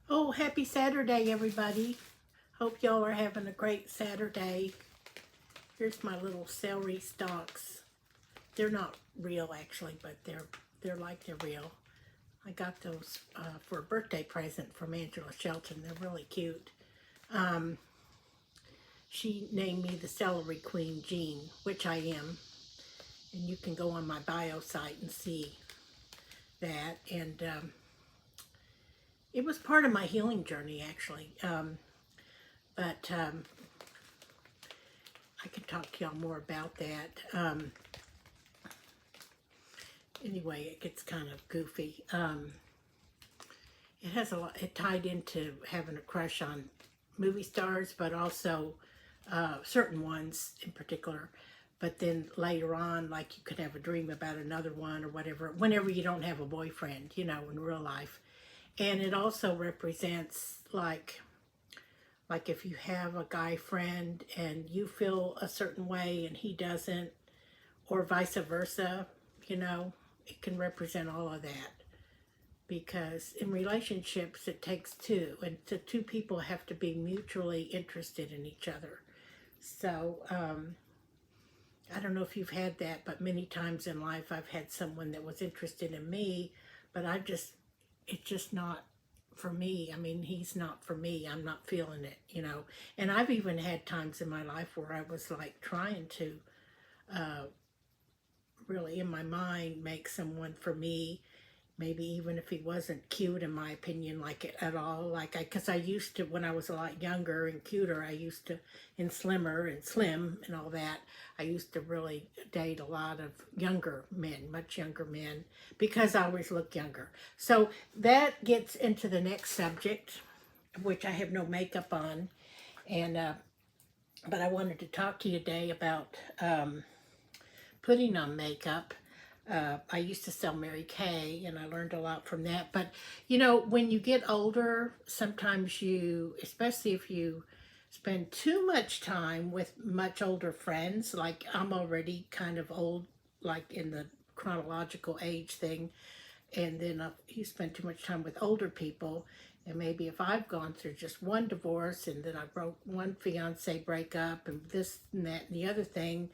Oh, happy Saturday, everybody. Hope y'all are having a great Saturday. Here's my little celery stalks. They're not real, actually, but they're like they're real. I got those for a birthday present from Angela Shelton. They're really cute. Um, she named me the Celery Queen Jean, which I am. And you can go on my bio site and see that. And it was part of my healing journey, actually. But I can talk to y'all more about that. Anyway, it gets kind of goofy. It has a lot, it tied into having a crush on movie stars, but also certain ones in particular. But then later on, like you could have a dream about another one or whatever, whenever you don't have a boyfriend, in real life. And it also represents like if you have a guy friend and you feel a certain way and he doesn't, or vice versa, it can represent all of that. Because in relationships, it takes two, and the two people have to be mutually interested in each other. So, I don't know if you've had that, but many times in life, I've had someone that was interested in me, but it's just not for me. I mean, he's not for me. I'm not feeling it. And I've even had times in my life where I was like trying to really, in my mind, make someone for me, maybe even if he wasn't cute in my opinion, like it at all. Because I used to, when I was a lot younger and cuter, I used to, and slimmer and slim and all that, I used to really date a lot of younger men, much younger men, because I always look younger. So that gets into the next subject, which I have no makeup on, and but I wanted to talk to you today about putting on makeup. I used to sell Mary Kay and I learned a lot from that. But when you get older, sometimes especially if you spend too much time with much older friends, like I'm already kind of old, like in the chronological age thing, and then you spend too much time with older people. And maybe if I've gone through just one divorce and then I broke one fiance breakup and this and that and the other thing,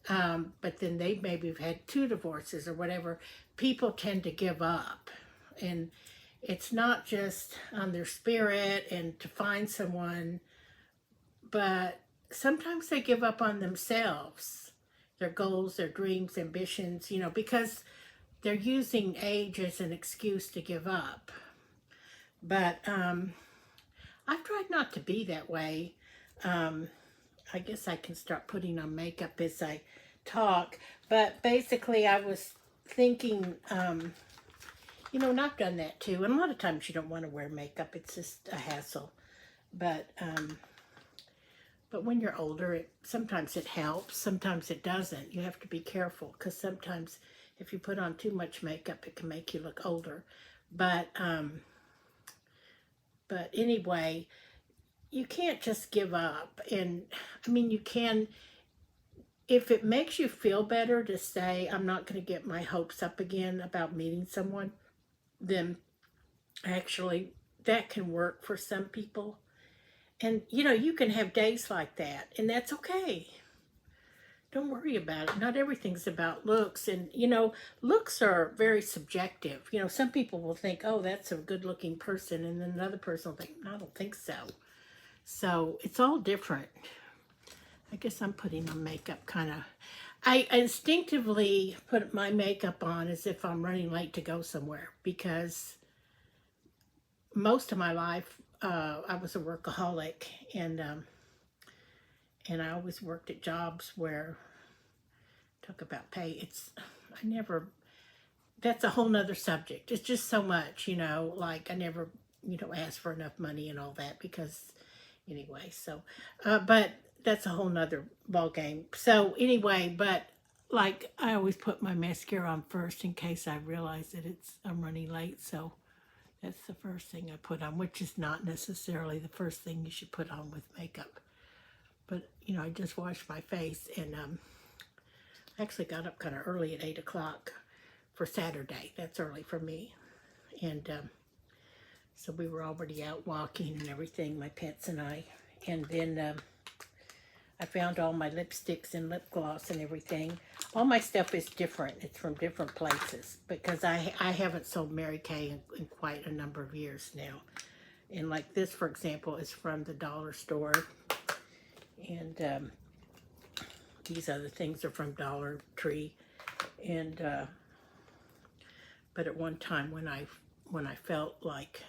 but then they maybe have had two divorces or whatever, people tend to give up. And it's not just on their spirit and to find someone, but sometimes they give up on themselves, their goals, their dreams, ambitions, because they're using age as an excuse to give up. But I've tried not to be that way. Um, I guess I can start putting on makeup as I talk. But basically, I was thinking, and I've done that too. And a lot of times you don't want to wear makeup, it's just a hassle. But but when you're older, sometimes it helps, sometimes it doesn't. You have to be careful because sometimes if you put on too much makeup, it can make you look older. But but anyway, you can't just give up. And I mean, you can, if it makes you feel better to say, I'm not going to get my hopes up again about meeting someone, then actually that can work for some people. And you can have days like that, and that's okay. Don't worry about it. Not everything's about looks. And, looks are very subjective. Some people will think, oh, that's a good looking person. And then another person will think, no, I don't think so. So it's all different. I guess I'm putting on makeup kind of. I instinctively put my makeup on as if I'm running late to go somewhere because most of my life I was a workaholic, and I always worked at jobs where talk about pay. I never. That's a whole nother subject. It's just so much, like I never ask for enough money and all that because anyway. So, but that's a whole nother ball game. So anyway, but like I always put my mascara on first in case I realize that I'm running late. So that's the first thing I put on, which is not necessarily the first thing you should put on with makeup. But I just washed my face and I actually got up kind of early at 8 o'clock for Saturday. That's early for me, and So we were already out walking and everything, my pets and I. And then I found all my lipsticks and lip gloss and everything. All my stuff is different. It's from different places because I haven't sold Mary Kay in quite a number of years now. And like this, for example, is from the dollar store. And these other things are from Dollar Tree. And but at one time when I felt like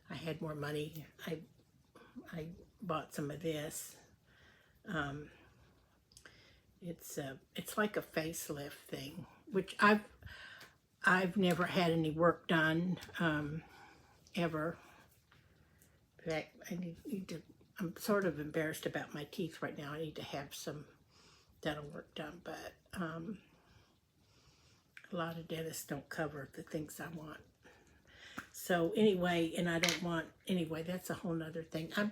I had more money, I bought some of this. It's like a facelift thing, which I've never had any work done ever. In fact, I need to. I'm sort of embarrassed about my teeth right now. I need to have some dental work done, but a lot of dentists don't cover the things I want. So anyway, and I don't want, anyway, that's a whole nother thing. I'm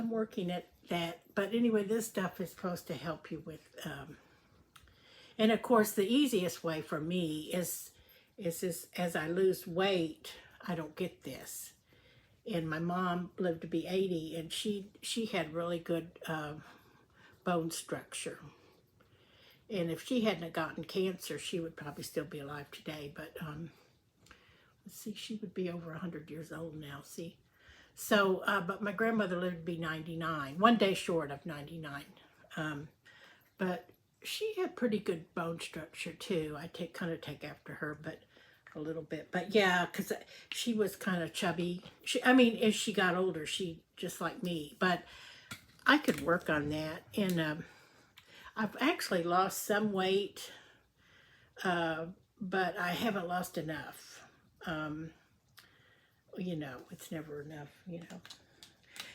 working at that, but anyway, this stuff is supposed to help you with, and of course, the easiest way for me is as I lose weight, I don't get this. And my mom lived to be 80, and she had really good bone structure. And if she hadn't gotten cancer, she would probably still be alive today. But let's see, she would be over 100 years old now. See, so but my grandmother lived to be 99, one day short of 99. But she had pretty good bone structure too. I kind of take after her, but a little bit. But yeah, because she was kind of chubby. I mean, as she got older, she just like me. But I could work on that. And I've actually lost some weight, but I haven't lost enough. You know, it's never enough, you know.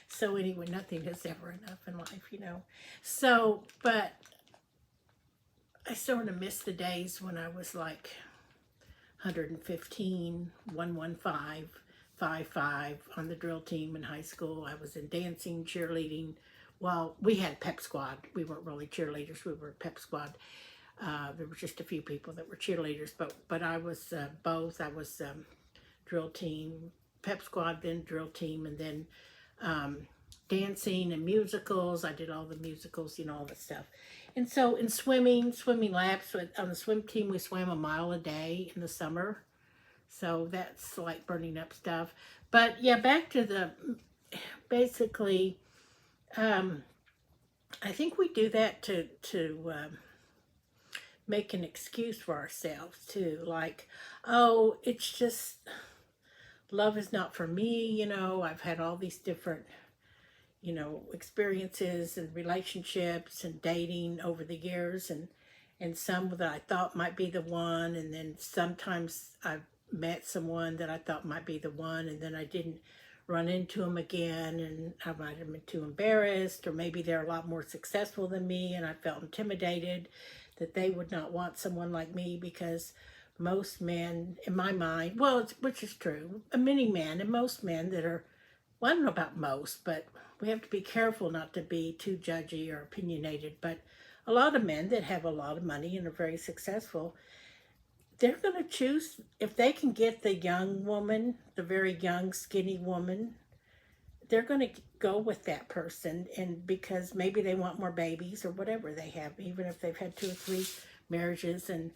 So anyway, nothing is ever enough in life, you know. So, but I sort of miss the days when I was like 115, 115, 55 on the drill team in high school. I was in dancing, cheerleading. Well, we had pep squad. We weren't really cheerleaders. We were pep squad. There were just a few people that were cheerleaders, but I was both. I was drill team, pep squad, then drill team, and then dancing and musicals. I did all the musicals, you know, all that stuff. And so in swimming laps, on the swim team, we swam a mile a day in the summer. So that's like burning up stuff. But yeah, back to the, basically, I think we do that to make an excuse for ourselves too. Like, oh, it's just, love is not for me, you know. I've had all these different, you know, experiences and relationships and dating over the years, and some that I thought might be the one, and then sometimes I've met someone that I thought might be the one, and then I didn't run into them again, and I might have been too embarrassed, or maybe they're a lot more successful than me, and I felt intimidated that they would not want someone like me, because most men, in my mind, well, which is true, many men and most men that are, well, I don't know about most, but we have to be careful not to be too judgy or opinionated, but a lot of men that have a lot of money and are very successful, they're going to choose, if they can get the young woman, the very young, skinny woman, they're going to go with that person, and because maybe they want more babies or whatever they have, even if they've had 2 or 3 marriages and,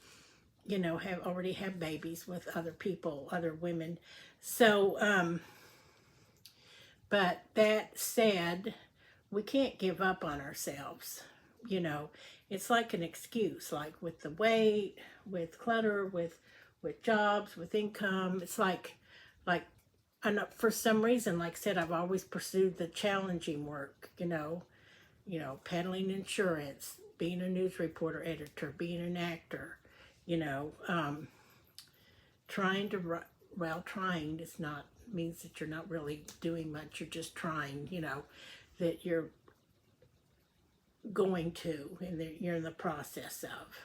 you know, have already have babies with other people, other women. So, but that said, we can't give up on ourselves. You know, it's like an excuse, like with the weight, with clutter, with jobs, with income. It's like, and for some reason, like I said, I've always pursued the challenging work, you know, peddling insurance, being a news reporter, editor, being an actor, you know, trying is not, means that you're not really doing much, you're just trying, you know, that you're going to, and that you're in the process of.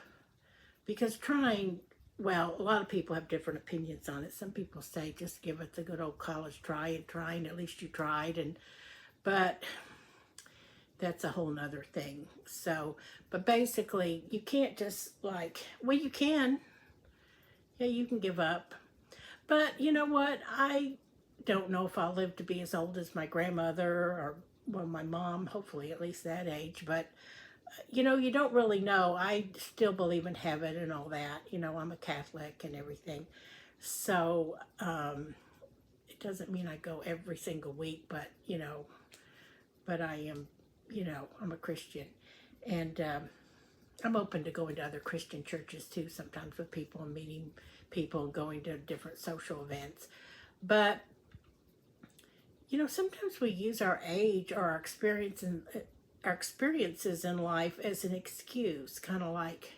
Because trying, well, a lot of people have different opinions on it. Some people say just give it the good old college try, and at least you tried, but that's a whole nother thing. So, but basically, you can't just like, well, you can. Yeah, you can give up. But you know what? I don't know if I'll live to be as old as my grandmother or, well, my mom, hopefully at least that age. But, you don't really know. I still believe in heaven and all that. I'm a Catholic and everything. So, it doesn't mean I go every single week, but I am, I'm a Christian. And I'm open to going to other Christian churches too, sometimes with people and meeting people and going to different social events. But, sometimes we use our age or our experiences in life as an excuse, kind of like,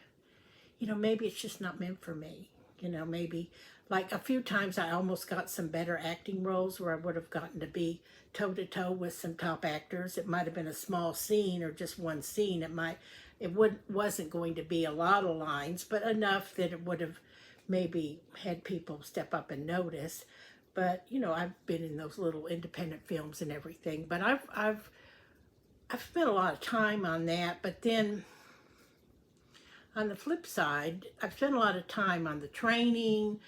maybe it's just not meant for me. Maybe like a few times I almost got some better acting roles where I would have gotten to be toe to toe with some top actors. It might have been a small scene or just one scene. Wasn't going to be a lot of lines, but enough that it would have maybe had people step up and notice. But I've been in those little independent films and everything. But I've spent a lot of time on that. But then on the flip side, I've spent a lot of time on the training,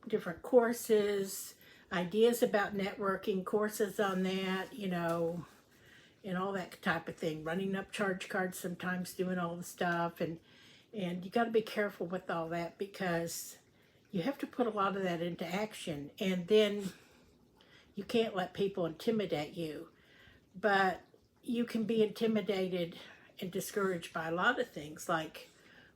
different courses, ideas about networking, courses on that, and all that type of thing. Running up charge cards sometimes, doing all the stuff, and you got to be careful with all that because you have to put a lot of that into action, and then you can't let people intimidate you. But you can be intimidated and discouraged by a lot of things, like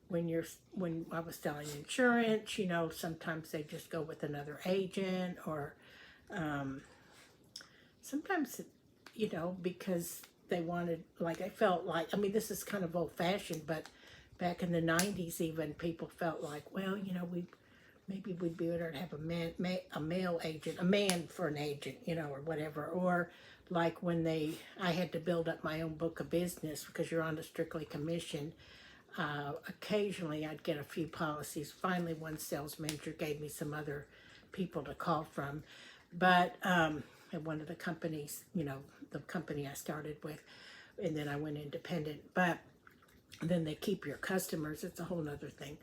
when I was selling insurance, sometimes they just go with another agent, or sometimes, because they wanted, like, I felt like, I mean, this is kind of old fashioned, but back in the 90s, even people felt like, well, maybe we'd be better to have a male agent, a man for an agent, or whatever. Or like when I had to build up my own book of business because you're on a strictly commission. Occasionally I'd get a few policies. Finally, one sales manager gave me some other people to call from. But at one of the companies, the company I started with, and then I went independent. But then they keep your customers. It's a whole nother thing.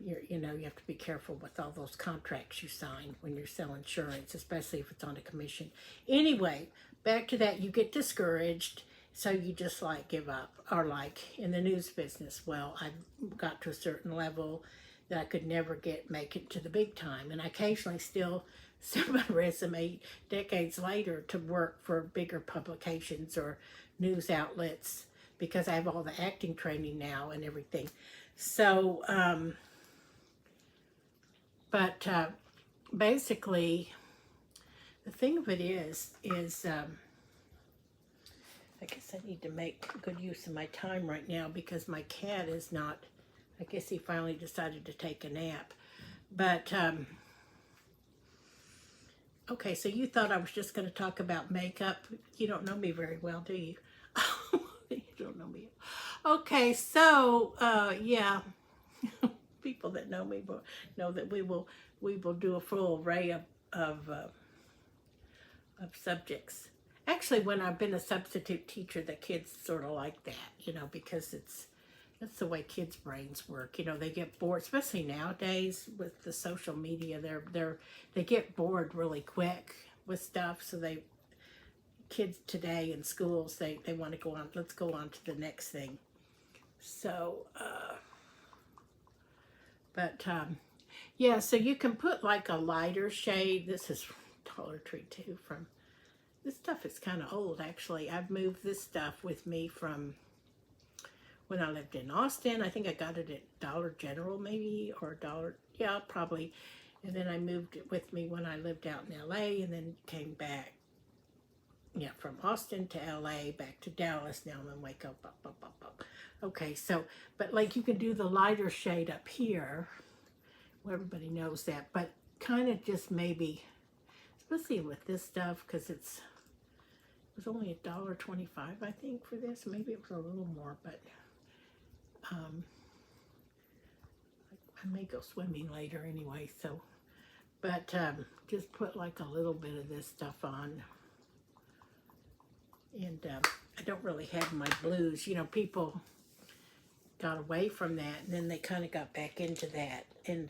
You have to be careful with all those contracts you sign when you're selling insurance, especially if it's on a commission. Anyway, back to that, you get discouraged, so you just like give up. Or like in the news business, well, I got to a certain level that I could never make it to the big time, and I occasionally still send my resume decades later to work for bigger publications or news outlets because I have all the acting training now and everything. So, but basically, the thing of it is I guess I need to make good use of my time right now because my cat is not, I guess he finally decided to take a nap. But, okay, so you thought I was just going to talk about makeup. You don't know me very well, do you? You don't know me. Okay, so, yeah. People that know me will know that we will do a full array of subjects. Actually, when I've been a substitute teacher, the kids sort of like that, because that's the way kids' brains work. They get bored, especially nowadays with the social media. They get bored really quick with stuff. So kids today in schools, they want to go on. Let's go on to the next thing. So. But, yeah, so you can put like a lighter shade. This is Dollar Tree too. This stuff is kind of old, actually. I've moved this stuff with me from when I lived in Austin. I think I got it at Dollar General maybe, or yeah, probably. And then I moved it with me when I lived out in LA, and then came back, yeah, from Austin to LA, back to Dallas. Now I'm in Waco, up. Okay, so, but like you can do the lighter shade up here. Well, everybody knows that, but kind of just maybe, especially with this stuff, because it was only $1.25, I think, for this. Maybe it was a little more, but I may go swimming later anyway, so, but just put like a little bit of this stuff on. And I don't really have my blues. People got away from that, and then they kind of got back into that. And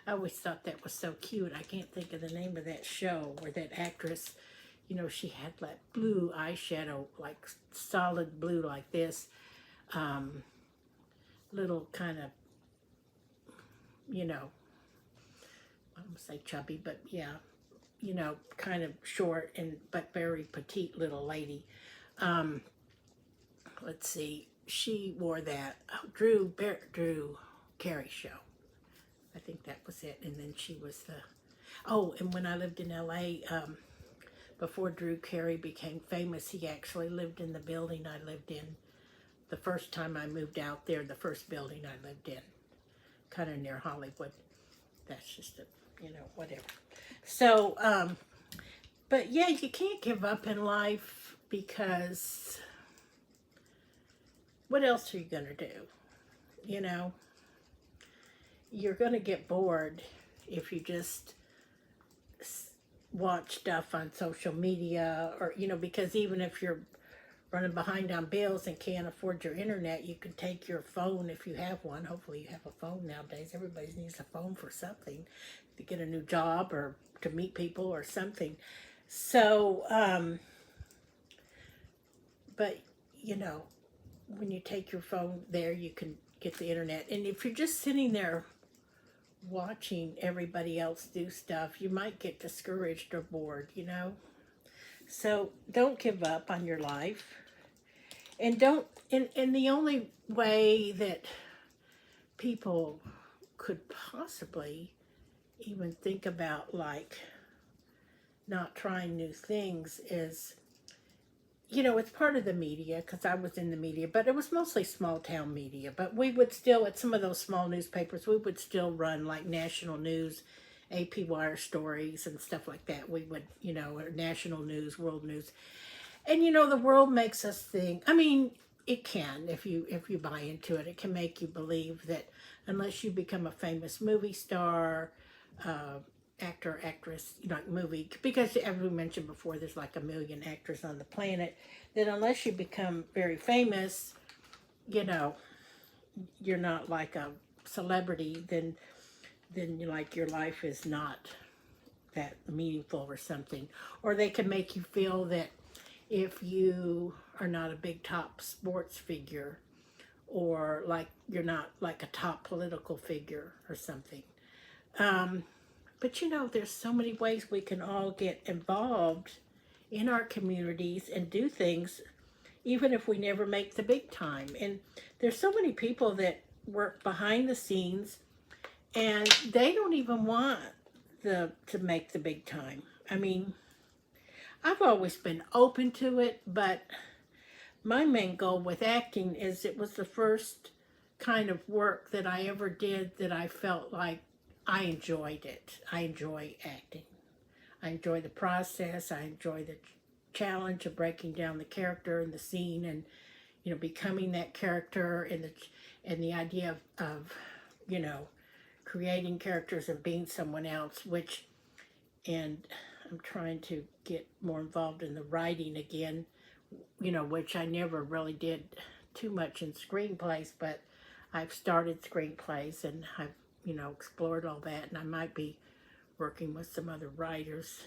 I always thought that was so cute. I can't think of the name of that show where that actress, you know, she had that blue eyeshadow, like solid blue like this, little kind of, you know, I don't say chubby, but yeah, you know, kind of short and but very petite little lady. Um, let's see, she wore that Drew Carey show. I think that was it. And then she was the, oh, and when I lived in LA, before Drew Carey became famous, he actually lived in the building I lived in. The first time I moved out there, the first building I lived in, kind of near Hollywood. That's just a, you know, whatever. So, but yeah, you can't give up in life because what else are you going to do? You know, you're going to get bored if you just watch stuff on social media, or, you know, because even if you're running behind on bills and can't afford your internet, you can take your phone if you have one. Hopefully you have a phone nowadays. Everybody needs a phone for something, to get a new job or to meet people or something. So, but, you know, when you take your phone there, you can get the internet. And if you're just sitting there watching everybody else do stuff, you might get discouraged or bored, you know? So don't give up on your life. And don't, and the only way that people could possibly even think about, like, not trying new things is, you know, it's part of the media, because I was in the media, but it was mostly small town media. But we would still, at some of those small newspapers, we would still run like national news, AP wire stories and stuff like that. We would, you know, national news, world news. And, you know, the world makes us think, I mean, it can, if you buy into it, it can make you believe that unless you become a famous movie star, actor, actress, you know, like movie, because as we mentioned before, there's like 1 million actors on the planet, that unless you become very famous, you know, you're not like a celebrity, then you like your life is not that meaningful or something. Or they can make you feel that if you are not a big top sports figure, or like you're not like a top political figure or something. But you know, there's so many ways we can all get involved in our communities and do things, even if we never make the big time. And there's so many people that work behind the scenes and they don't even want to make the big time. I mean, I've always been open to it, but my main goal with acting is it was the first kind of work that I ever did that I felt like I enjoyed it. I enjoy acting. I enjoy the process. I enjoy the challenge of breaking down the character and the scene, and, you know, becoming that character, and the idea of you know, creating characters and being someone else, and I'm trying to get more involved in the writing again, you know, which I never really did too much in screenplays, but I've started screenplays and I've, you know, explored all that, and I might be working with some other writers,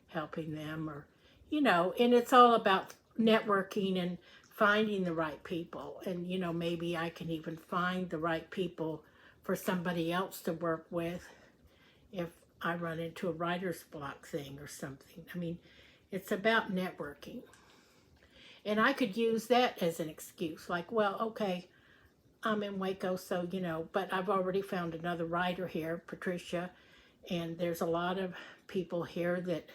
helping them, or, you know, and it's all about networking and finding the right people. And, you know, maybe I can even find the right people for somebody else to work with if I run into a writer's block thing or something. I mean, it's about networking. And I could use that as an excuse, like, well, okay, I'm in Waco, so, you know, but I've already found another writer here, Patricia, and there's a lot of people here that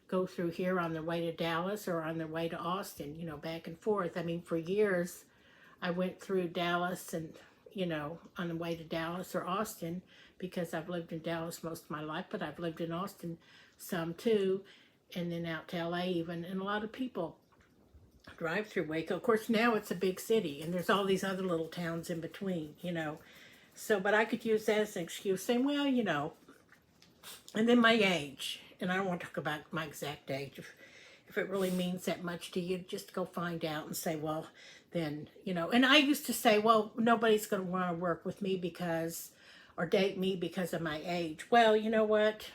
go through here on their way to Dallas or on their way to Austin, you know, back and forth. I mean, for years, I went through Dallas and, you know, on the way to Dallas or Austin, because I've lived in Dallas most of my life, but I've lived in Austin some too, and then out to LA even, and a lot of people drive through Waco. Of course, now it's a big city, and there's all these other little towns in between, you know. So, but I could use that as an excuse, saying, well, you know, and then my age, and I don't want to talk about my exact age. If it really means that much to you, just go find out and say, well, then, you know. And I used to say, well, nobody's going to want to work with me because, or date me because of my age. Well, you know what?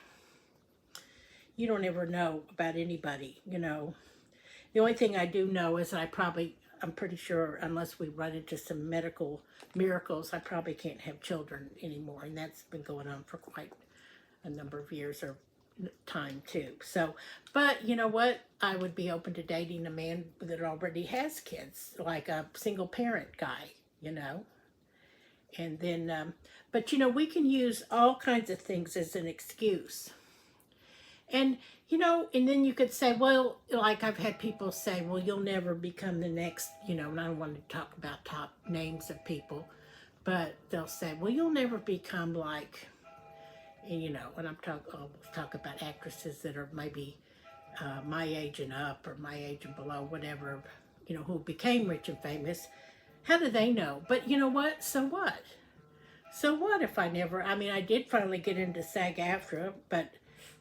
You don't ever know about anybody, you know. The only thing I do know is I'm pretty sure, unless we run into some medical miracles, I probably can't have children anymore. And that's been going on for quite a number of years or time too. So, but you know what? I would be open to dating a man that already has kids, like a single parent guy, you know. And then, but you know, we can use all kinds of things as an excuse. And, you know, and then you could say, well, like I've had people say, well, you'll never become the next, you know, and I don't want to talk about top names of people, but they'll say, well, you'll never become like, and, you know, and I'll talk about actresses that are maybe my age and up or my age and below, whatever, you know, who became rich and famous. How do they know? But you know what? So what? So what if I never, I mean, I did finally get into SAG-AFTRA, but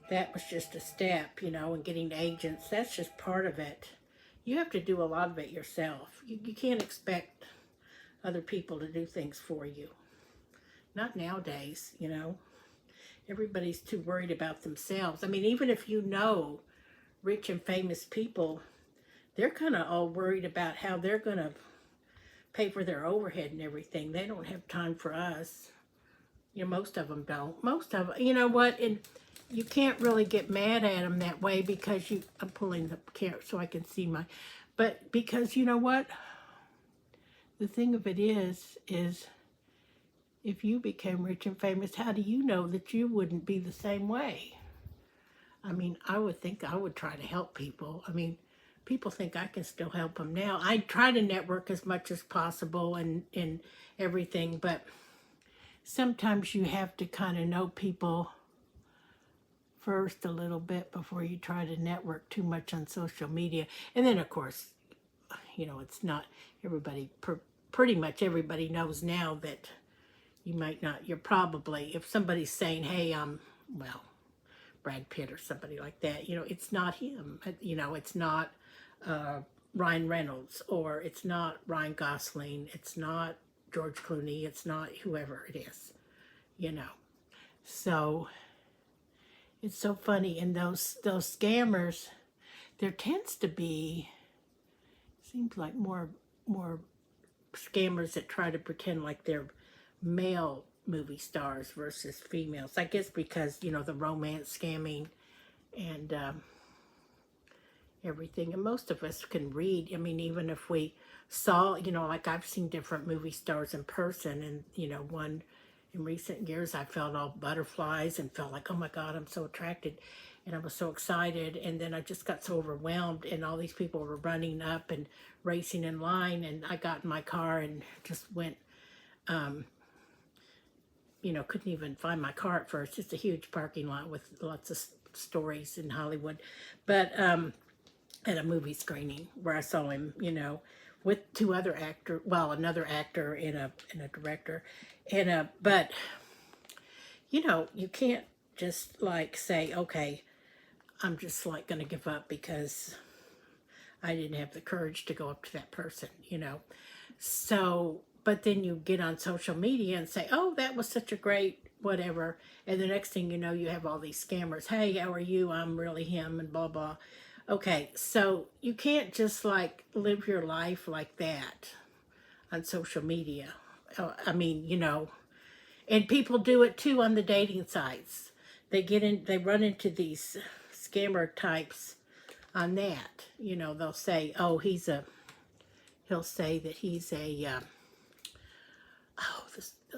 that was just a step, you know, and getting agents, that's just part of it. You have to do a lot of it yourself. You can't expect other people to do things for you. Not nowadays, you know. Everybody's too worried about themselves. I mean, even if you know rich and famous people, they're kind of all worried about how they're going to pay for their overhead and everything. They don't have time for us. You know, most of them don't. Most of them, you know what, and you can't really get mad at them that way because I'm pulling the camera so I can see but because you know what? The thing of it is if you became rich and famous, how do you know that you wouldn't be the same way? I mean, I would think I would try to help people. I mean, people think I can still help them now. I try to network as much as possible and everything, but sometimes you have to kind of know people first a little bit before you try to network too much on social media. And then, of course, you know, it's not everybody, pretty much everybody knows now that you might not, you're probably, if somebody's saying, hey, well, Brad Pitt or somebody like that, you know, it's not him. You know, it's not Ryan Reynolds, or it's not Ryan Gosling, it's not George Clooney, it's not whoever it is, you know. So it's so funny. And those scammers, there tends to be, seems like more scammers that try to pretend like they're male movie stars versus females. I guess because, you know, the romance scamming and everything. And most of us can read. I mean, even if we saw, you know, like I've seen different movie stars in person, and, you know, one in recent years I felt all butterflies and felt like, oh my God, I'm so attracted. And I was so excited. And then I just got so overwhelmed, and all these people were running up and racing in line. And I got in my car and just went, you know, couldn't even find my car at first. Just a huge parking lot with lots of stories in Hollywood. But at a movie screening where I saw him, you know, with two other actors, well, another actor and a director. But, you know, you can't just like say, okay, I'm just like going to give up because I didn't have the courage to go up to that person, you know. So, but then you get on social media and say, oh, that was such a great whatever. And the next thing you know, you have all these scammers. Hey, how are you? I'm really him, and blah, blah. Okay, so you can't just like live your life like that on social media. I mean, you know, and people do it too on the dating sites. They run into these scammer types on that. You know, they'll say, oh, he'll say that he's they'll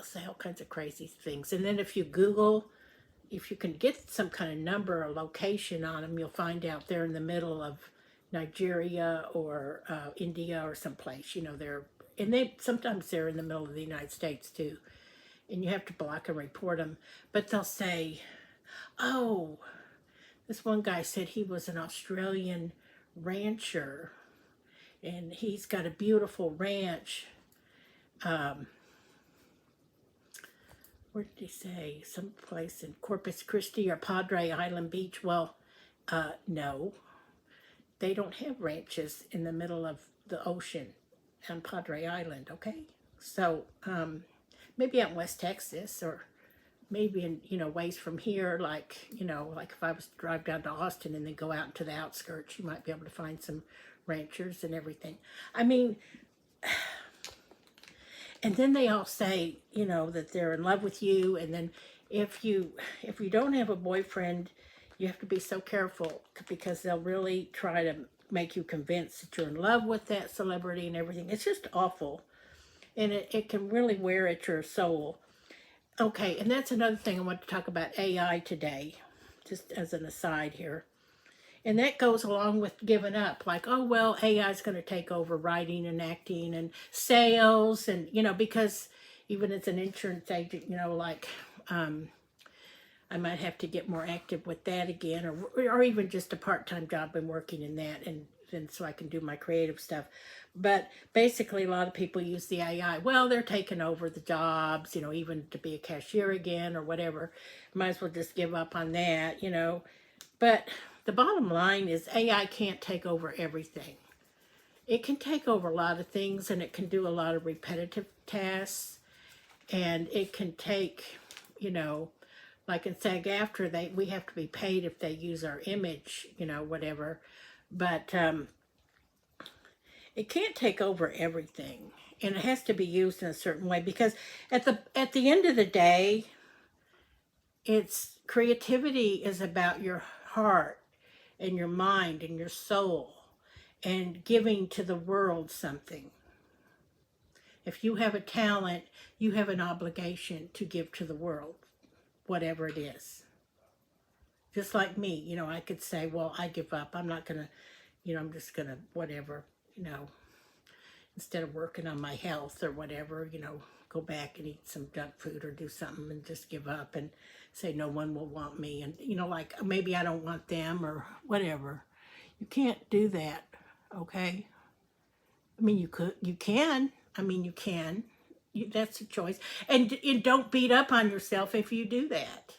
say all kinds of crazy things. And then if you Google, if you can get some kind of number or location on them, you'll find out they're in the middle of Nigeria or India or someplace. You know, sometimes they're in the middle of the United States too. And you have to block and report them. But they'll say, oh, this one guy said he was an Australian rancher, and he's got a beautiful ranch. Where did he say? Someplace in Corpus Christi or Padre Island Beach. Well, no, they don't have ranches in the middle of the ocean on Padre Island, okay? So maybe out in West Texas or maybe in, ways from here, like, like if I was to drive down to Austin and then go out into the outskirts, you might be able to find some ranchers and everything. I mean, and then they all say, that they're in love with you. And then if you don't have a boyfriend, you have to be so careful because they'll really try to make you convinced that you're in love with that celebrity and everything. It's just awful. And it can really wear at your soul. Okay, and that's another thing I want to talk about AI today, just as an aside here. And that goes along with giving up. Like, oh, well, AI is going to take over writing and acting and sales. And, because even as an insurance agent, like I might have to get more active with that again, or even just a part-time job and working in that, and then so I can do my creative stuff. But basically, a lot of people use the AI. Well, they're taking over the jobs, even to be a cashier again or whatever. Might as well just give up on that, But the bottom line is AI can't take over everything. It can take over a lot of things, and it can do a lot of repetitive tasks, and it can take, like in SAG-AFTRA, we have to be paid if they use our image, whatever. But it can't take over everything, and it has to be used in a certain way, because at the end of the day, it's creativity is about your heart and your mind and your soul and giving to the world something. If you have a talent, you have an obligation to give to the world, whatever it is. Just like me, I could say, well, I give up. I'm not going to, I'm just going to, whatever, instead of working on my health or whatever, go back and eat some junk food or do something and just give up and say no one will want me. And, like maybe I don't want them or whatever. You can't do that, okay? I mean, you can. That's a choice. And don't beat up on yourself if you do that.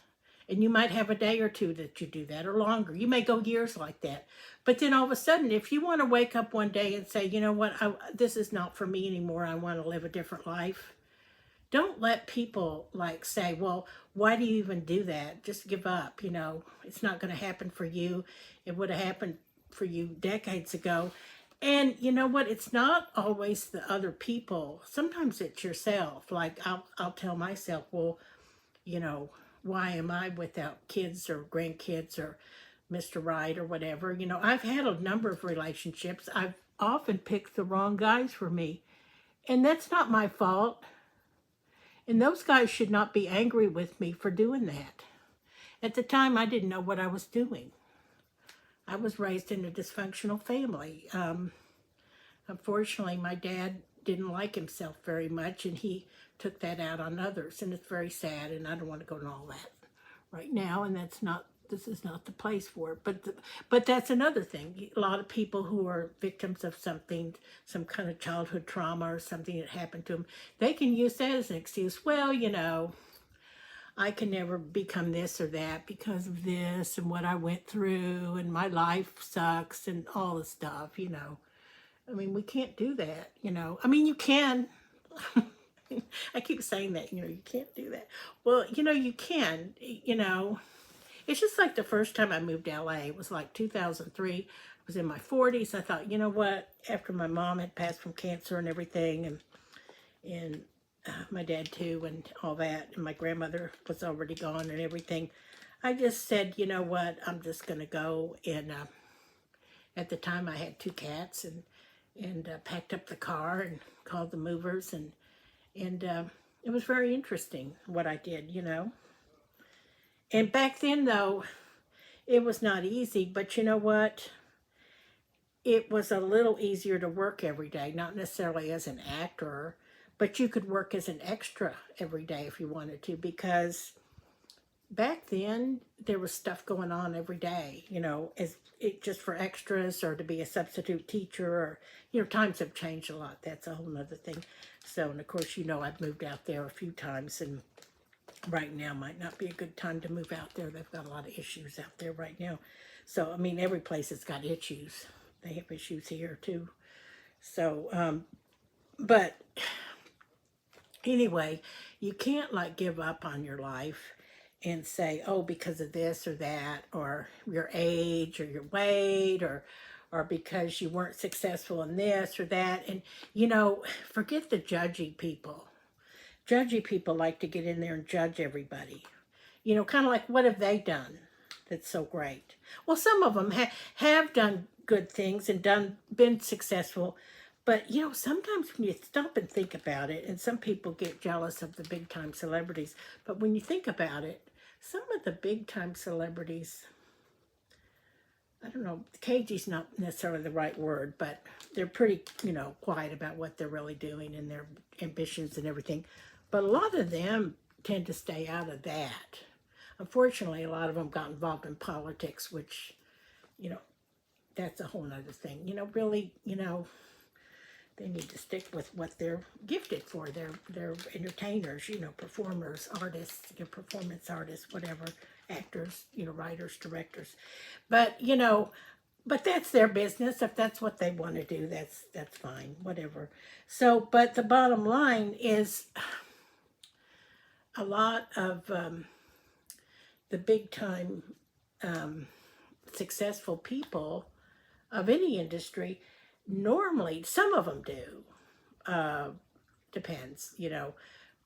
And you might have a day or two that you do that, or longer. You may go years like that. But then all of a sudden, if you want to wake up one day and say, you know what, this is not for me anymore, I want to live a different life. Don't let people like say, well, why do you even do that? Just give up. It's not going to happen for you. It would have happened for you decades ago. And you know what? It's not always the other people. Sometimes it's yourself. Like I'll tell myself, well, why am I without kids or grandkids or Mr. Right or whatever? I've had a number of relationships. I've often picked the wrong guys for me. And that's not my fault. And those guys should not be angry with me for doing that. At the time, I didn't know what I was doing. I was raised in a dysfunctional family. Unfortunately, my dad didn't like himself very much, and he took that out on others, and it's very sad, and I don't want to go into all that right now, and this is not the place for it. But that's another thing. A lot of people who are victims of something, some kind of childhood trauma or something that happened to them, they can use that as an excuse. Well, I can never become this or that because of this and what I went through, and my life sucks and all this stuff, I mean, we can't do that, I mean, you can. I keep saying that, you can't do that. Well, you can, It's just like the first time I moved to LA. It was like 2003. I was in my 40s. I thought, you know what? After my mom had passed from cancer and everything, and my dad too, and all that, and my grandmother was already gone and everything, I just said, you know what? I'm just going to go. And at the time, I had 2 cats, and packed up the car and called the movers, and it was very interesting what I did, And back then, though, it was not easy, but you know what? It was a little easier to work every day, not necessarily as an actor, but you could work as an extra every day if you wanted to, because back then there was stuff going on every day, as it just for extras or to be a substitute teacher, or times have changed a lot. That's a whole nother thing. So, and of course, I've moved out there a few times, and right now might not be a good time to move out there. They've got a lot of issues out there right now. So, I mean, every place has got issues. They have issues here too. So, but anyway, you can't like give up on your life. and say, oh, because of this or that, or your age or your weight, or because you weren't successful in this or that. And, forget the judgy people. Judgy people like to get in there and judge everybody. Kind of like, what have they done that's so great? Well, some of them have done good things and been successful. But, sometimes when you stop and think about it, and some people get jealous of the big time celebrities, but when you think about it, some of the big time celebrities, I don't know, cagey's not necessarily the right word, but they're pretty, quiet about what they're really doing and their ambitions and everything. But a lot of them tend to stay out of that. Unfortunately, a lot of them got involved in politics, which, that's a whole nother thing. Really, they need to stick with what they're gifted for. They're entertainers, performers, artists, performance artists, whatever, actors, writers, directors. But, but that's their business. If that's what they want to do, that's fine, whatever. So, but the bottom line is a lot of the big time successful people of any industry, normally, some of them do, depends,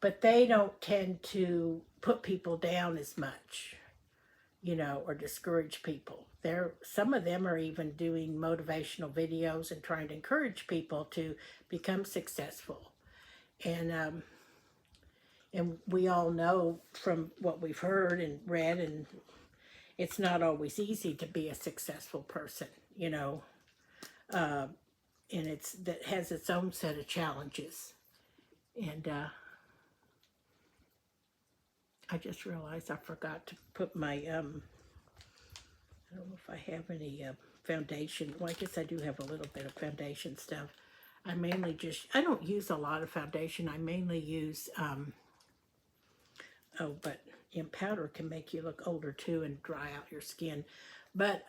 but they don't tend to put people down as much, or discourage people. Some of them are even doing motivational videos and trying to encourage people to become successful. And we all know from what we've heard and read, and it's not always easy to be a successful person, and that has its own set of challenges. And I just realized I forgot to put my I don't know if I have any foundation. Well, I guess I do have a little bit of foundation stuff. I don't use a lot of foundation. I mainly use but powder can make you look older too and dry out your skin. But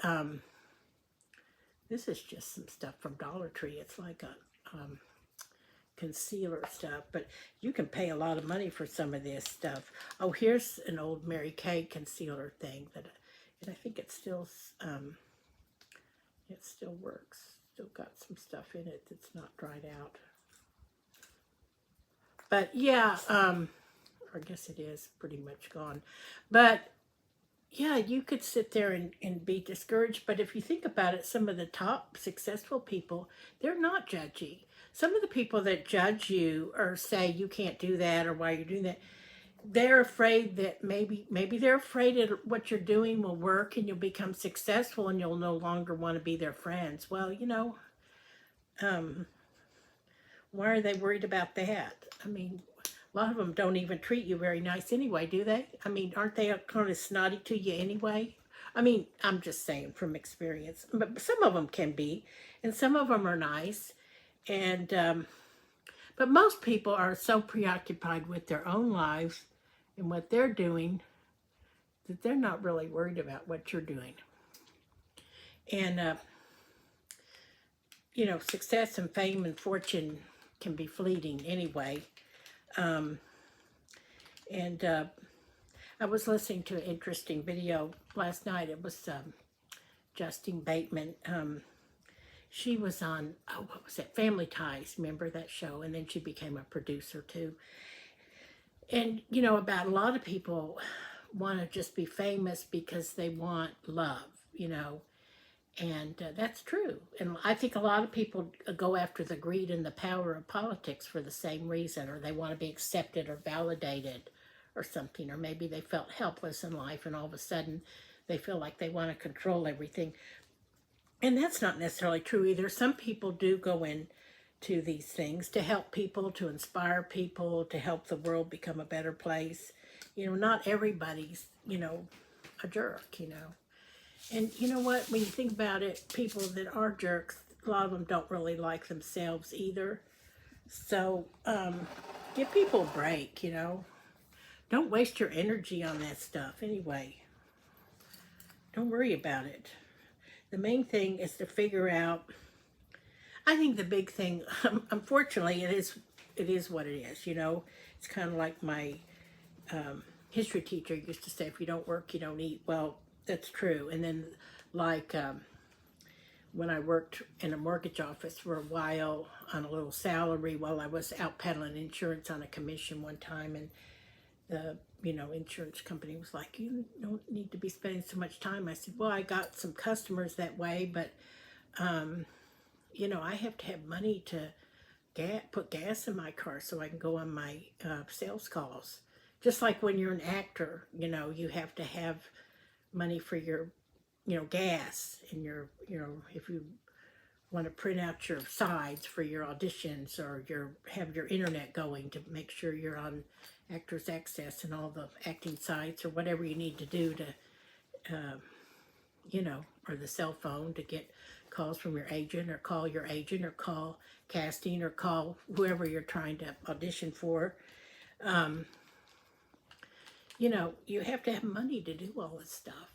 this is just some stuff from Dollar Tree. It's like a concealer stuff, but you can pay a lot of money for some of this stuff. Oh, here's an old Mary Kay concealer thing and I think it still works. Still got some stuff in it that's not dried out. But yeah, I guess it is pretty much gone. But yeah, you could sit there and be discouraged, but if you think about it, some of the top successful people, they're not judgy. Some of the people that judge you or say you can't do that or why you're doing that, they're afraid that maybe they're afraid that what you're doing will work and you'll become successful and you'll no longer want to be their friends. Well, why are they worried about that? I mean, a lot of them don't even treat you very nice anyway, do they? I mean, aren't they kind of snotty to you anyway? I mean, I'm just saying from experience. But some of them can be, and some of them are nice. And but most people are so preoccupied with their own lives and what they're doing that they're not really worried about what you're doing. And success and fame and fortune can be fleeting anyway. And I was listening to an interesting video last night. It was Justine Bateman. She was on, what was it, Family Ties, remember that show? And then she became a producer too. And, about a lot of people want to just be famous because they want love, and that's true. And I think a lot of people go after the greed and the power of politics for the same reason, or they want to be accepted or validated or something, or maybe they felt helpless in life and all of a sudden they feel like they want to control everything. And that's not necessarily true either. Some people do go into these things to help people, to inspire people, to help the world become a better place. Not everybody's, a jerk, And you know what? When you think about it, people that are jerks, a lot of them don't really like themselves either. So give people a break, Don't waste your energy on that stuff anyway. Don't worry about it. The main thing is to figure out, I think the big thing, unfortunately, it is what it is, It's kind of like my history teacher used to say, if you don't work, you don't eat. Well, that's true. And then, like, when I worked in a mortgage office for a while on a little salary while I was out peddling insurance on a commission one time, and the insurance company was like, you don't need to be spending so much time. I said, well, I got some customers that way, but I have to have money to put gas in my car so I can go on my sales calls. Just like when you're an actor, you have to have money for your gas, and if you want to print out your sides for your auditions, or have your internet going to make sure you're on Actors Access and all the acting sites, or whatever you need to do to, or the cell phone to get calls from your agent, or call your agent, or call casting, or call whoever you're trying to audition for. You have to have money to do all this stuff.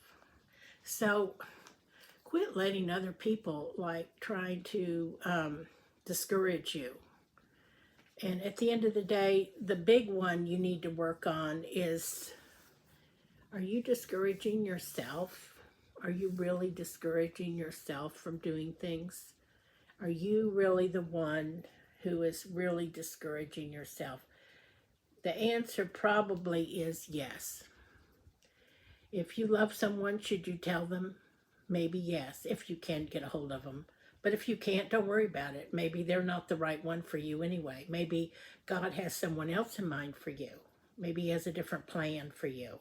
So quit letting other people trying to discourage you. And at the end of the day, the big one you need to work on is, are you discouraging yourself? Are you really discouraging yourself from doing things? Are you really the one who is really discouraging yourself? The answer probably is yes. If you love someone, should you tell them? Maybe yes, if you can get a hold of them. But if you can't, don't worry about it. Maybe they're not the right one for you anyway. Maybe God has someone else in mind for you. Maybe He has a different plan for you.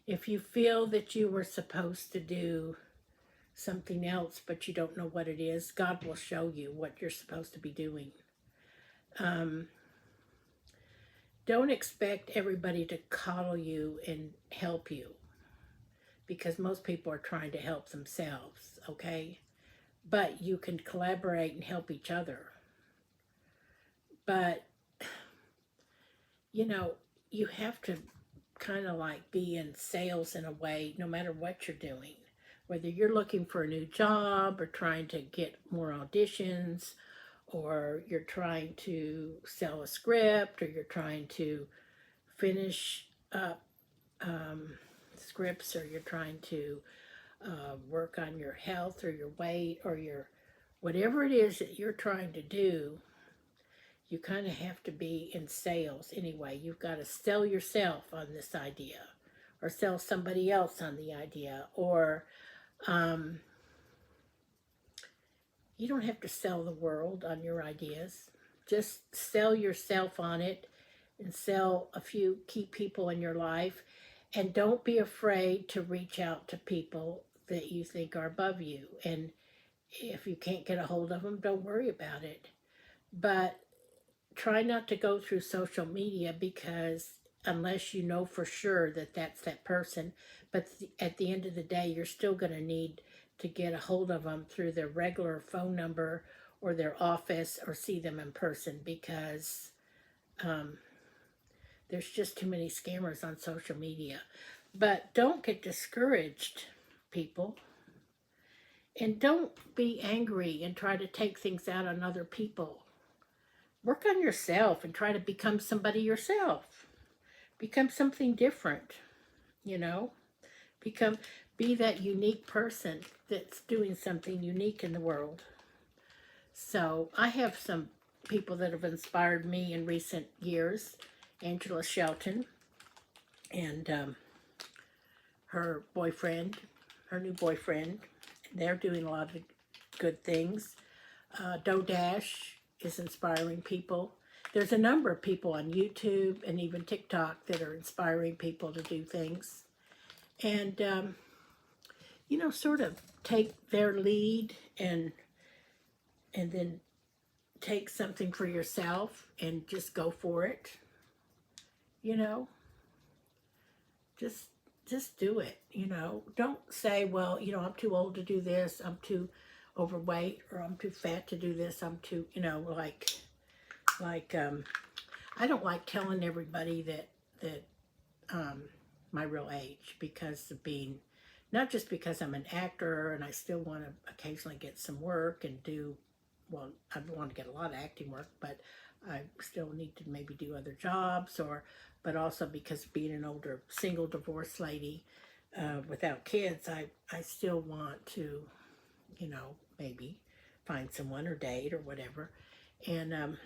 If you feel that you were supposed to do something else, but you don't know what it is, God will show you what you're supposed to be doing. Don't expect everybody to coddle you and help you, because most people are trying to help themselves, okay? But you can collaborate and help each other. But, you have to kind of be in sales in a way, no matter what you're doing. Whether you're looking for a new job, or trying to get more auditions, or you're trying to sell a script, or you're trying to finish up scripts, or you're trying to work on your health, or your weight, or your whatever it is that you're trying to do, you kind of have to be in sales anyway. You've got to sell yourself on this idea, or sell somebody else on the idea, or you don't have to sell the world on your ideas. Just sell yourself on it, and sell a few key people in your life. And don't be afraid to reach out to people that you think are above you. And if you can't get a hold of them, don't worry about it. But try not to go through social media, because unless you know for sure that that's that person, but at the end of the day, you're still going to need to get a hold of them through their regular phone number, or their office, or see them in person, because there's just too many scammers on social media. But don't get discouraged, people. And don't be angry and try to take things out on other people. Work on yourself and try to become somebody yourself. Become something different, Be that unique person that's doing something unique in the world. So I have some people that have inspired me in recent years. Angela Shelton and her boyfriend, her new boyfriend. They're doing a lot of good things. Dodash is inspiring people. There's a number of people on YouTube and even TikTok that are inspiring people to do things. And, sort of take their lead, and then take something for yourself and just go for it. Just do it. Don't say, well, I'm too old to do this, I'm too overweight, or I'm too fat to do this, I'm too, I don't like telling everybody that my real age, because of being, not just because I'm an actor and I still want to occasionally get some work and do, well, I want to get a lot of acting work, but I still need to maybe do other jobs, or, but also because being an older single divorced lady without kids, I still want to, you know, maybe find someone or date or whatever. And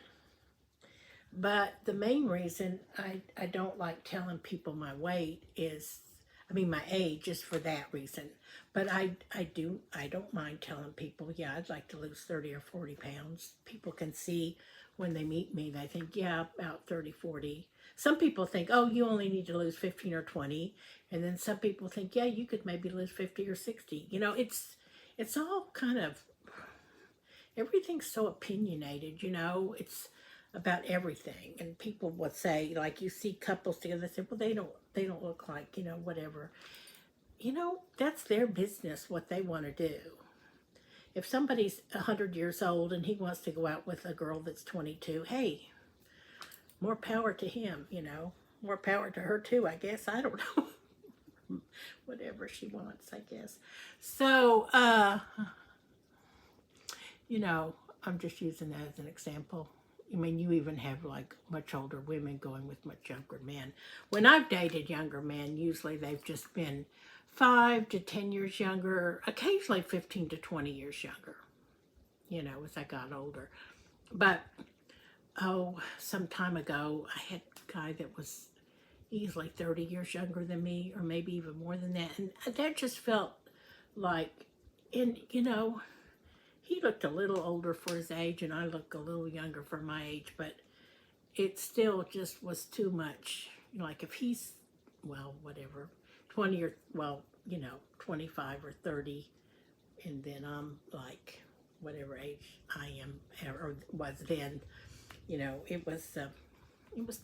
but the main reason I don't like telling people my weight is, I mean, my age, just for that reason. But I don't mind telling people, yeah, I'd like to lose 30 or 40 pounds. People can see when they meet me, they think, yeah, about 30, 40. Some people think, oh, you only need to lose 15 or 20. And then some people think, yeah, you could maybe lose 50 or 60. You know, it's all kind of, everything's so opinionated, you know, it's about everything. And people would say, like, you see couples together, they say, well, they don't look like, you know, whatever. You know, that's their business, what they want to do. If somebody's 100 years old and he wants to go out with a girl that's 22, hey, more power to him, you know, more power to her too, I guess. I don't know. Whatever she wants, I guess. So, you know, I'm just using that as an example. I mean, you even have like much older women going with much younger men. When I've dated younger men, usually they've just been 5 to 10 years younger, occasionally 15 to 20 years younger, you know, as I got older. But, oh, some time ago, I had a guy that was easily 30 years younger than me, or maybe even more than that. And that just felt like, and, you know, he looked a little older for his age, and I look a little younger for my age, but it still just was too much. You know, like if he's, well, whatever, 20 or, well, you know, 25 or 30, and then I'm like, whatever age I am or was then, you know, it was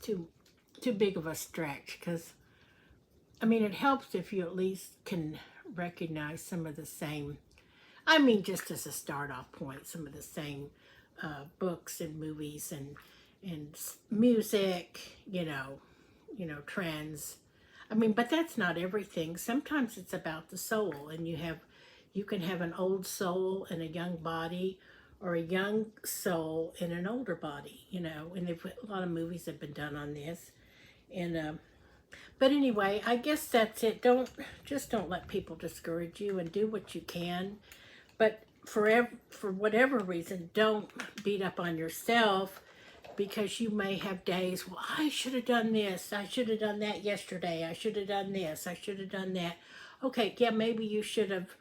too big of a stretch. Because I mean, it helps if you at least can recognize some of the same, I mean, just as a start off point, some of the same books and movies and music, you know, trends. I mean, but that's not everything. Sometimes it's about the soul, and you can have an old soul in a young body, or a young soul in an older body. You know, and a lot of movies have been done on this, and but anyway, I guess that's it. Don't let people discourage you, and do what you can. But for whatever reason, don't beat up on yourself, because you may have days, well, I should have done this. I should have done that yesterday. I should have done this. I should have done that. Okay, yeah, maybe you should have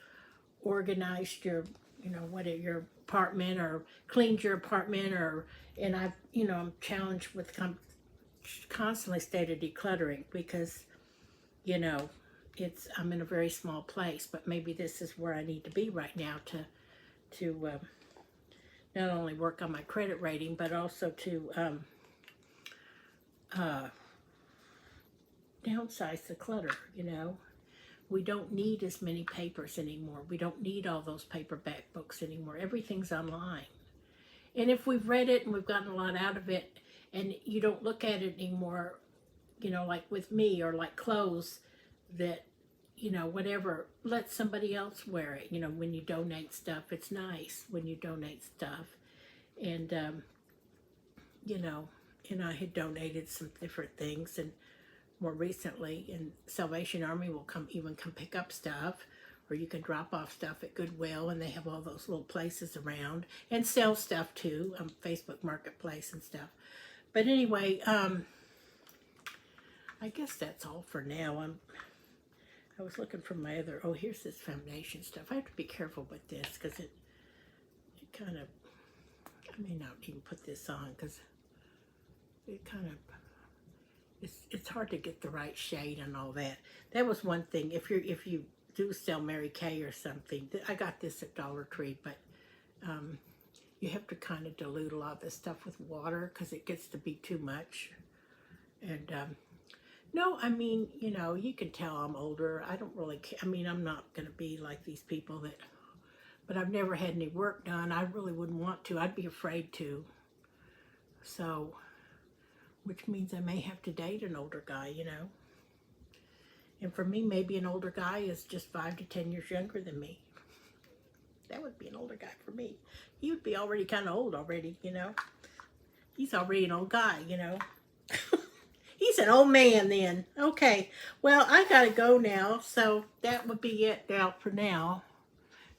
organized your, you know, your apartment, or cleaned your apartment, or, and I'm challenged with constantly stated decluttering, because, you know, I'm in a very small place, but maybe this is where I need to be right now to not only work on my credit rating, but also to downsize the clutter. You know, we don't need as many papers anymore. We don't need all those paperback books anymore. Everything's online. And if we've read it and we've gotten a lot out of it, and you don't look at it anymore, you know, like with me, or like clothes that, you know, whatever, let somebody else wear it. You know, when you donate stuff, it's nice when you donate stuff. And, you know, and I had donated some different things, and more recently, and Salvation Army will come pick up stuff, or you can drop off stuff at Goodwill, and they have all those little places around, and sell stuff too, Facebook Marketplace and stuff. But anyway, I guess that's all for now. I was looking for my other, oh, here's this foundation stuff. I have to be careful with this, because it kind of, I may not even put this on, because it kind of, it's hard to get the right shade and all that. That was one thing. If you do sell Mary Kay or something, I got this at Dollar Tree, but you have to kind of dilute a lot of this stuff with water, because it gets to be too much. And no, I mean, you know, you can tell I'm older. I don't really care. I mean, I'm not going to be like these people that, but I've never had any work done. I really wouldn't want to. I'd be afraid to. So, which means I may have to date an older guy, you know. And for me, maybe an older guy is just 5 to 10 years younger than me. That would be an older guy for me. He would be already kind of old already, you know. He's already an old guy, you know. He's an old man then. Okay. Well, I gotta go now, so that would be it now for now.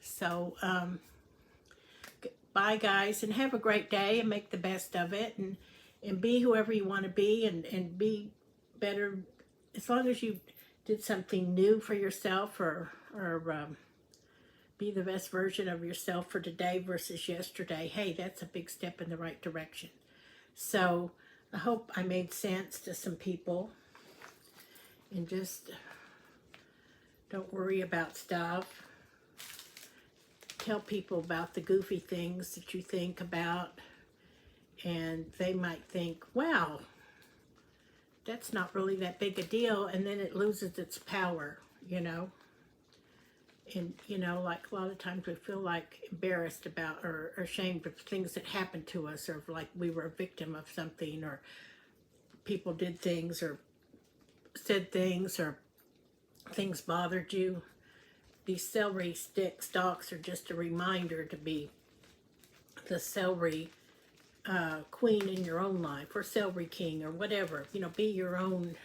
So, bye guys, and have a great day and make the best of it, and be whoever you want to be, and be better as long as you did something new for yourself, or be the best version of yourself for today versus yesterday. Hey, that's a big step in the right direction. So I hope I made sense to some people, and just don't worry about stuff. Tell people about the goofy things that you think about, and they might think, wow, that's not really that big a deal, and then it loses its power, you know. And, you know, like a lot of times we feel like embarrassed about or ashamed of things that happened to us, or like we were a victim of something, or people did things or said things, or things bothered you. These celery stalks are just a reminder to be the celery queen in your own life, or celery king, or whatever. You know, be your own.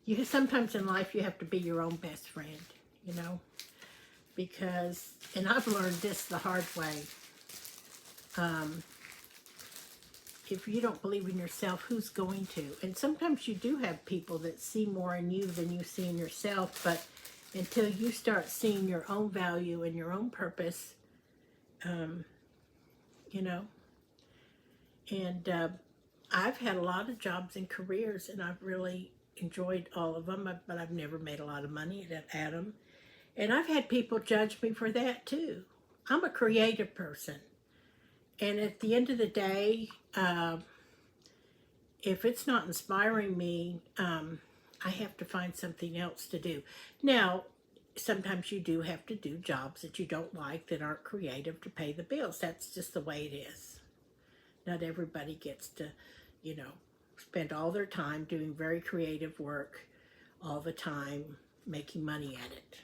You sometimes in life you have to be your own best friend. You know, because, and I've learned this the hard way. If you don't believe in yourself, who's going to? And sometimes you do have people that see more in you than you see in yourself, but until you start seeing your own value and your own purpose, you know, and I've had a lot of jobs and careers, and I've really enjoyed all of them, but I've never made a lot of money at them. And I've had people judge me for that too. I'm a creative person. And at the end of the day, if it's not inspiring me, I have to find something else to do. Now, sometimes you do have to do jobs that you don't like, that aren't creative, to pay the bills. That's just the way it is. Not everybody gets to, you know, spend all their time doing very creative work all the time, making money at it.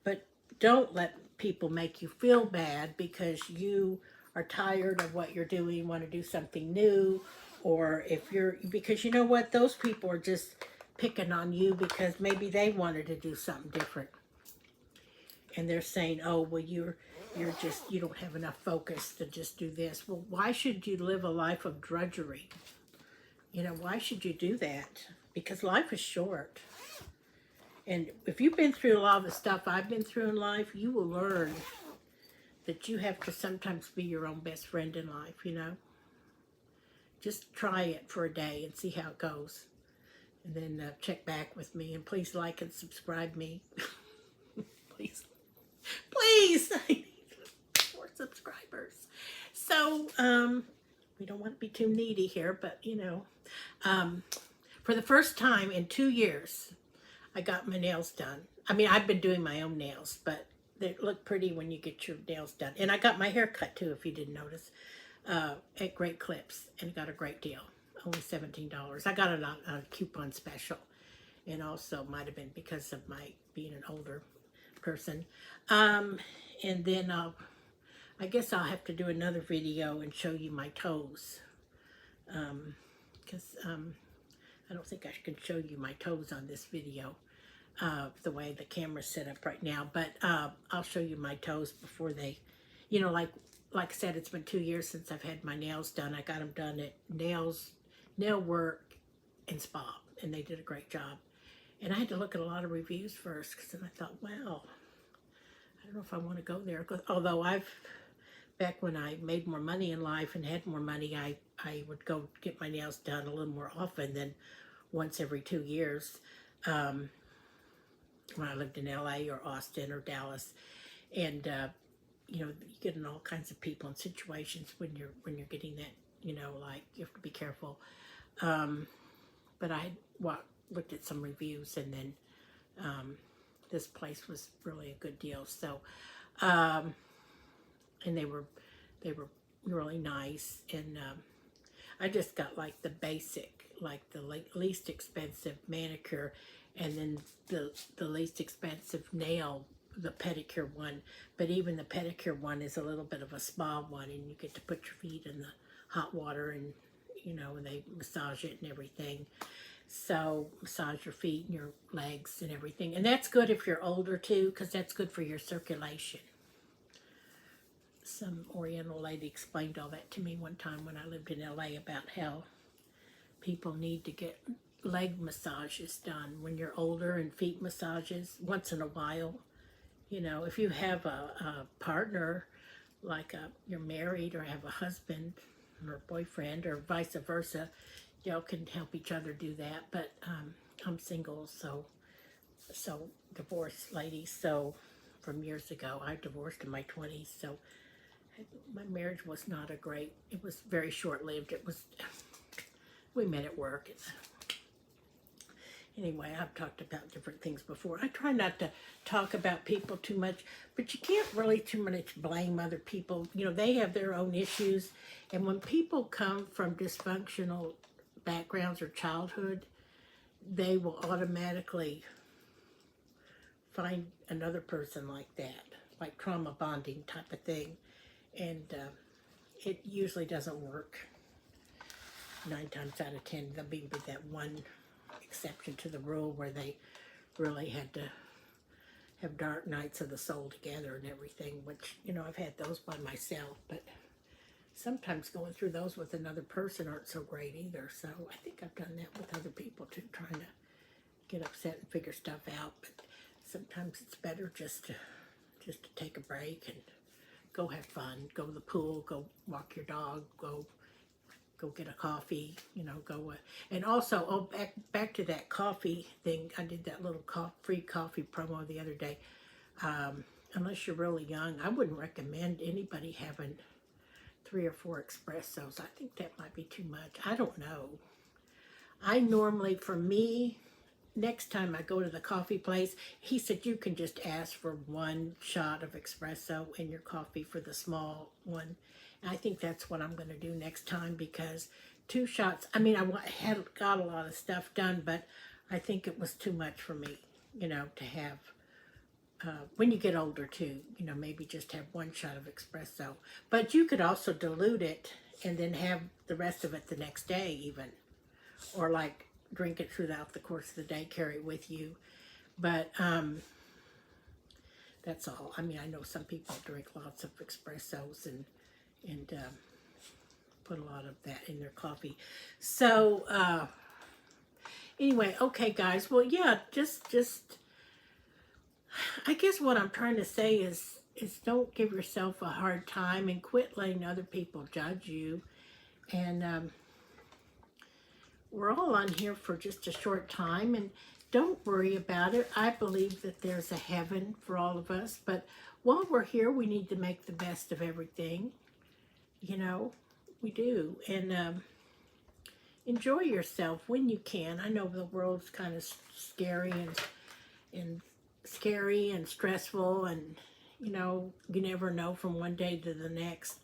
But don't let people make you feel bad because you are tired of what you're doing, want to do something new, or because you know what, those people are just picking on you because maybe they wanted to do something different. And they're saying, oh, well, you don't have enough focus to just do this. Well, why should you live a life of drudgery? You know, why should you do that? Because life is short. And if you've been through a lot of the stuff I've been through in life, you will learn that you have to sometimes be your own best friend in life, you know. Just try it for a day and see how it goes. And then check back with me. And please like and subscribe me. Please. Please. I need more subscribers. So, we don't want to be too needy here, but, you know. For the first time in 2 years, I got my nails done. I mean, I've been doing my own nails, but they look pretty when you get your nails done. And I got my hair cut too, if you didn't notice, at Great Clips, and got a great deal. Only $17. I got it on a coupon special, and also might have been because of my being an older person. And then I guess I'll have to do another video and show you my toes, because I don't think I can show you my toes on this video. The way the camera's set up right now, but I'll show you my toes before they, you know, like I said, it's been 2 years since I've had my nails done. I got them done at Nail Work and Spa, and they did a great job. And I had to look at a lot of reviews first, because then I thought, wow, I don't know if I want to go there. Although back when I made more money in life and had more money, I would go get my nails done a little more often than once every 2 years. When I lived in LA or Austin or Dallas. And you know, you get in all kinds of people and situations when you're getting that, you know, like you have to be careful. But I looked at some reviews, and then this place was really a good deal. So and they were really nice, and I just got like the basic, like the least expensive manicure, and then the least expensive nail the pedicure one, but even the pedicure one is a little bit of a spa one, and you get to put your feet in the hot water, and and they massage it and everything. So massage your feet and your legs and everything, and that's good if you're older too, because that's good for your circulation. Some Oriental lady explained all that to me one time when I lived in LA about how people need to get leg massages done when you're older, and feet massages once in a while. If you have a partner, like you're married or have a husband or a boyfriend or vice versa, y'all can help each other do that. But I'm single, so divorced lady. So from years ago, I divorced in my 20s. So my marriage was not a great. It was very short-lived. We met at work. Anyway, I've talked about different things before. I try not to talk about people too much, but you can't really too much blame other people. They have their own issues. And when people come from dysfunctional backgrounds or childhood, they will automatically find another person like that, like trauma bonding type of thing. And it usually doesn't work. 9 times out of 10, there'll be that one exception to the rule where they really had to have dark nights of the soul together and everything, which, I've had those by myself, but sometimes going through those with another person aren't so great either. So I think I've done that with other people too, trying to get upset and figure stuff out. But sometimes it's better just to take a break and go have fun, go to the pool, go walk your dog, go get a coffee, go. And also, back to that coffee thing. I did that little free coffee promo the other day. Unless you're really young, I wouldn't recommend anybody having 3 or 4 espressos. I think that might be too much. I don't know. I normally, for me, next time I go to the coffee place, he said you can just ask for 1 shot of espresso in your coffee for the small one. And I think that's what I'm going to do next time, because 2 shots, I had got a lot of stuff done, but I think it was too much for me, to have, when you get older too, maybe just have 1 shot of espresso. But you could also dilute it and then have the rest of it the next day even, or like drink it throughout the course of the day, carry it with you. But that's all. I know some people drink lots of espressos and put a lot of that in their coffee. So anyway, okay guys, well yeah, just I guess what I'm trying to say is don't give yourself a hard time and quit letting other people judge you. And we're all on here for just a short time, and don't worry about it. I believe that there's a heaven for all of us, but while we're here, we need to make the best of everything. We do. And enjoy yourself when you can. I know the world's kind of scary and stressful, and you never know from one day to the next.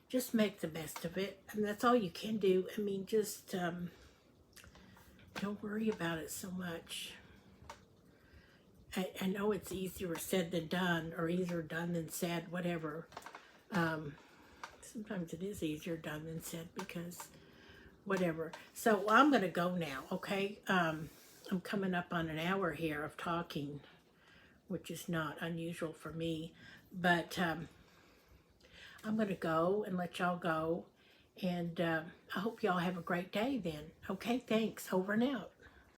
Just make the best of it, and that's all you can do. Just don't worry about it so much. I know it's easier said than done, or easier done than said, whatever. Sometimes it is easier done than said, because whatever. So I'm going to go now, okay? I'm coming up on an hour here of talking, which is not unusual for me. But I'm going to go and let y'all go. And I hope y'all have a great day then. Okay, thanks. Over and out.